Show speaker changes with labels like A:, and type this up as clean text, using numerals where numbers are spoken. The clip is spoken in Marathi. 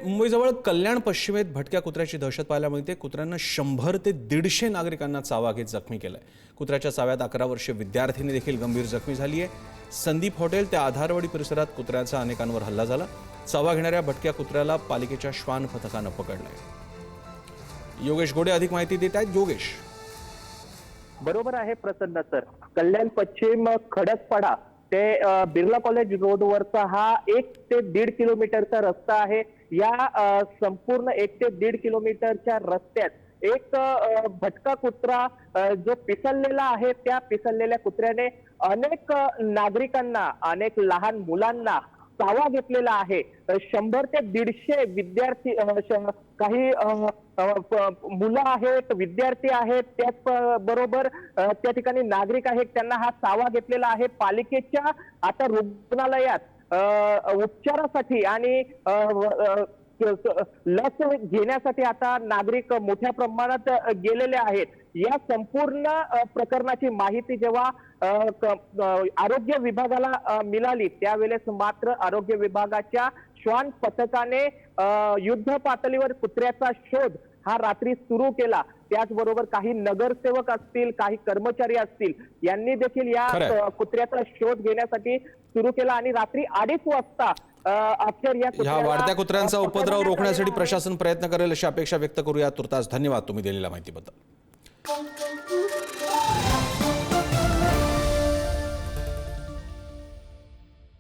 A: मुंबईजवळ कल्याण पश्चिमेत भटक्या कुत्र्याची दहशत पाहायला मिळते। कुत्र्यांना 100 ते 150 नागरिकांना चावा घेत जखमी केलाय। कुत्र्याच्या चाव्यात 11 वर्षीय विद्यार्थिनी देखील गंभीर जखमी झाली आहे। संदीप हॉटेल ते आधारवाडी परिसरात कुत्र्याचा अनेकांवर हल्ला झाला। चावा घेणाऱ्या भटक्या कुत्र्याला पालिकेच्या श्वान पथकानं पकडलंय। योगेश गोडे अधिक माहिती देत आहेत। योगेश,
B: बरोबर आहे प्रसन्न सर। कल्याण पश्चिम खडकपाडा ते बिर्ला कॉलेज रोडवरचा हा 1 ते 1.5 किलोमीटरचा रस्ता आहे। या संपूर्ण 1 ते 1.5 किलोमीटरच्या रस्त्यात एक भटका कुत्रा जो पिसळलेला आहे, त्या पिसळलेल्या कुत्र्याने अनेक नागरिकांना, अनेक लहान मुलांना चावा घेतलेला आहे। 100 ते 150 विद्यार्थी, काही मुलं आहेत, विद्यार्थी आहेत, त्याच बरोबर त्या ठिकाणी नागरिक आहेत, त्यांना हा चावा घेतलेला आहे। पालिकेच्या आता रुग्णालयात उपचारासाठी आणि लस घेण्यासाठी आता नागरिक मोठ्या प्रमाणात गेलेले आहेत। या संपूर्ण प्रकरणाची माहिती जेव्हा आरोग्य विभागाला मिळाली, त्यावेळेस मात्र आरोग्य विभागाच्या श्वान पथकाने युद्ध पातळीवर कुत्र्याचा शोध हा रात्री सुरू केला। त्याचबरोबर काही नगरसेवक असतील, काही कर्मचारी असतील, यांनी देखील या कुत्र्याचा शोध घेण्यासाठी सुरू केला आणि रात्री 2:30 वाजता अखेर
A: या वाढत्या कुत्र्यांचा उपद्रव रोखण्यासाठी प्रशासन प्रयत्न करेल अशी अपेक्षा व्यक्त करूया। तुर्तास धन्यवाद तुम्ही दिलेल्या माहितीबद्दल।